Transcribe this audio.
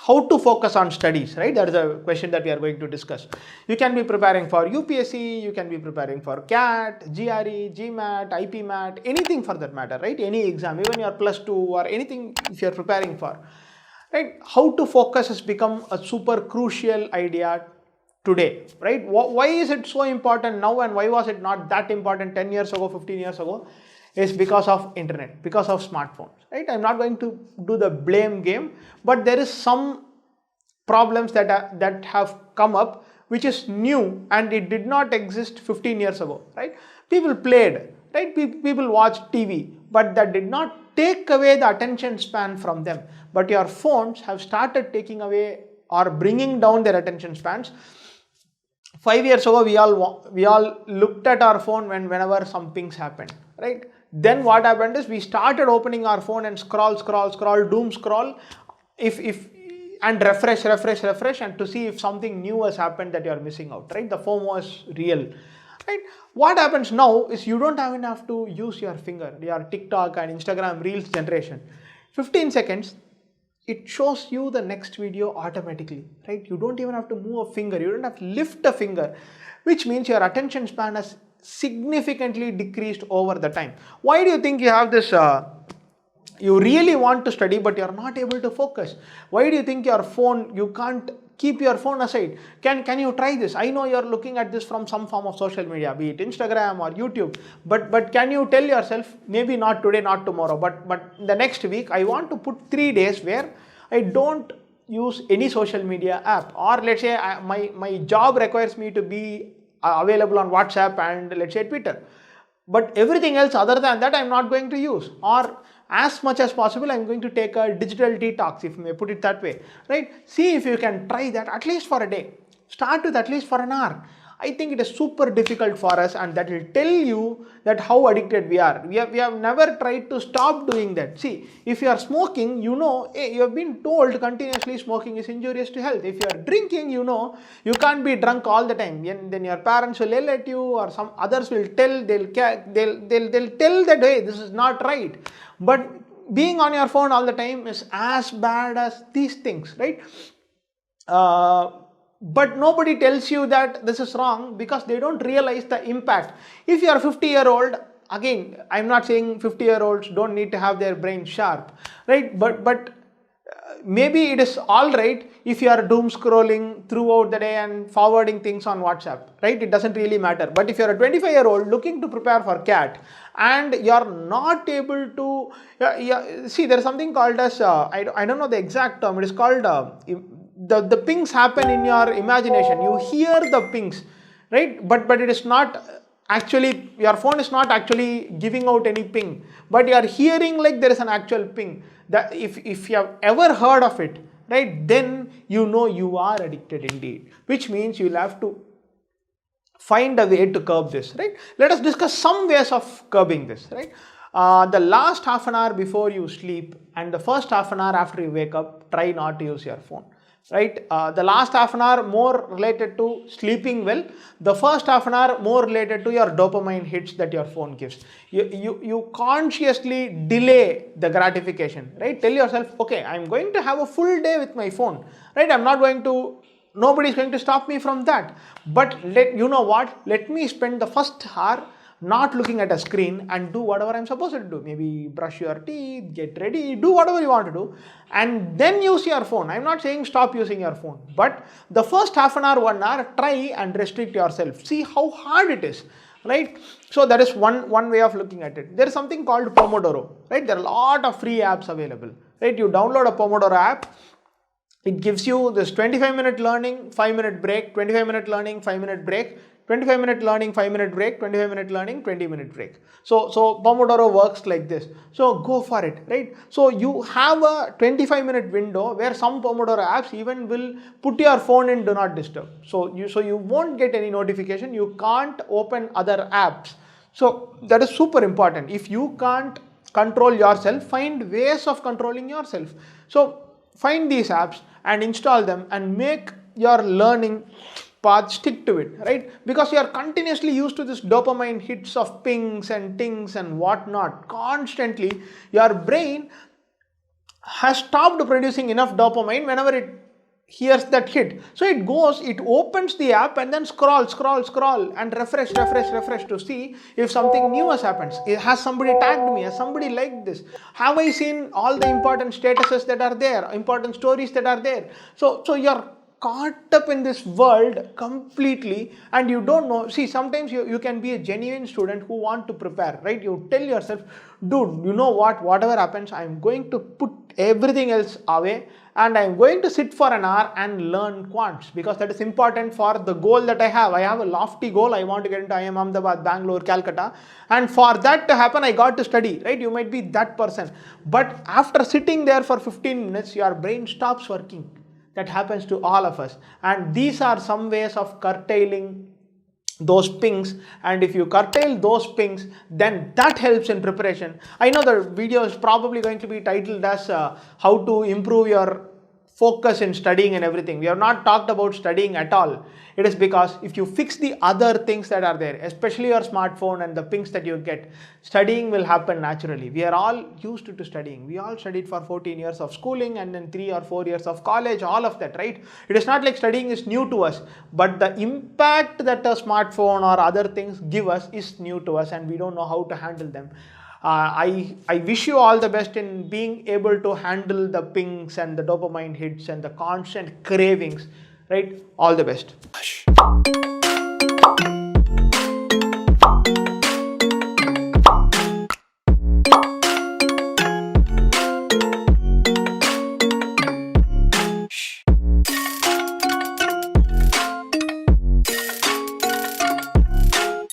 how to focus on studies, right? That is a question that we are going to discuss. You can be preparing for UPSC, you can be preparing for CAT, GRE, GMAT, IPMAT, anything for that matter, right? Any exam, even your plus 2 or anything if you are preparing for, right? How to focus has become a super crucial idea today, right? Why is it so important now, and why was it not that important 10 years ago, 15 years ago? Is because of internet, because of smartphones, right? I'm not going to do the blame game, but there is some problems that have come up which is new and it did not exist 15 years ago, right? People played, right? People watched TV, but that did not take away the attention span from them. But your phones have started taking away or bringing down their attention spans. 5 years ago, we all looked at our phone whenever some things happened, right? Then what happened is we started opening our phone and scroll, doom scroll, and refresh, and to see if something new has happened that you are missing out, right? The FOMO is real, right? What happens now is you don't even have to use your finger, your TikTok and Instagram Reels generation. 15 seconds, it shows you the next video automatically, right? You don't even have to move a finger, you don't have to lift a finger, which means your attention span has significantly decreased over the time. Why do you think you have this, you really want to study but you're not able to focus? Why do you think your phone, you can't keep your phone aside? Can you try this? I know you're looking at this from some form of social media, be it Instagram or YouTube, but can you tell yourself, maybe not today, not tomorrow, but the next week, I want to put 3 days where I don't use any social media app, or let's say my job requires me to be available on WhatsApp and let's say Twitter, but everything else other than that I'm not going to use, or as much as possible I'm going to take a digital detox, if you may put it that way, right? See if you can try that at least for a day. Start with at least for an hour. I think it is super difficult for us, and that will tell you that how addicted we are. We have never tried to stop doing that. See, if you are smoking, you know, you have been told continuously smoking is injurious to health. If you are drinking, you know, you can't be drunk all the time. And then your parents will yell at you, or some others will tell, they'll tell that, hey, this is not right. But being on your phone all the time is as bad as these things, right? But nobody tells you that this is wrong because they don't realize the impact. If you are 50-year-old, again, I'm not saying 50-year-olds don't need to have their brain sharp, right? But maybe it is all right if you are doom scrolling throughout the day and forwarding things on WhatsApp, right? It doesn't really matter. But if you're a 25-year-old looking to prepare for CAT and you're not able to, see, there's something called as, I don't know the exact term, it is called, the pings happen in your imagination. You hear the pings, right? But it is not actually, your phone is not actually giving out any ping, but you are hearing like there is an actual ping. That if you have ever heard of it, right, then you know you are addicted indeed, which means you'll have to find a way to curb this, right? Let us discuss some ways of curbing this, right? The last half an hour before you sleep and the first half an hour after you wake up, try not to use your phone. Right, the last half an hour more related to sleeping well, the first half an hour more related to your dopamine hits that your phone gives. You consciously delay the gratification, right? Tell yourself, okay, I'm going to have a full day with my phone, right? Nobody is going to stop me from that. But you know what? Let me spend the first hour not looking at a screen and do whatever I'm supposed to do. Maybe brush your teeth, get ready, do whatever you want to do, and then use your phone. I'm not saying stop using your phone, but the first half an hour, 1 hour, try and restrict yourself. See how hard it is, right? So that is one way of looking at it. There is something called Pomodoro, right? There are a lot of free apps available, right? You download a Pomodoro app. It gives you this 25-minute learning, 5-minute break, 25-minute learning, 5-minute break, 25-minute learning, 5-minute break, 25-minute learning, 20-minute break. So Pomodoro works like this. So go for it, right? So you have a 25-minute window where some Pomodoro apps even will put your phone in do not disturb. So you won't get any notification. You can't open other apps. So that is super important. If you can't control yourself, find ways of controlling yourself. So find these apps and install them and make your learning path, stick to it, right? Because you are continuously used to this dopamine hits of pings and tings and whatnot. Constantly, your brain has stopped producing enough dopamine whenever it hears that hit. So it goes, it opens the app and then scroll and refresh to see if something new has happened. Has somebody tagged me? Has somebody liked this? Have I seen all the important statuses that are there, important stories that are there? So you're caught up in this world completely and you don't know. See, sometimes you can be a genuine student who want to prepare, right? You tell yourself, dude, you know what, whatever happens, I'm going to put everything else away and I'm going to sit for an hour and learn quants, because that is important for the goal that I have. I have a lofty goal. I want to get into IIM Ahmedabad, Bangalore, Calcutta, and for that to happen I got to study, right? You might be that person, but after sitting there for 15 minutes your brain stops working. That happens to all of us, and these are some ways of curtailing those pings. And if you curtail those pings, then that helps in preparation. I know the video is probably going to be titled as how to improve your focus in studying and everything. We have not talked about studying at all. It is because if you fix the other things that are there, especially your smartphone and the pings that you get, studying will happen naturally. We are all used to studying. We all studied for 14 years of schooling and then 3 or 4 years of college, all of that, right? It is not like studying is new to us, but the impact that a smartphone or other things give us is new to us and we don't know how to handle them. I wish you all the best in being able to handle the pings and the dopamine hits and the constant cravings, right? All the best.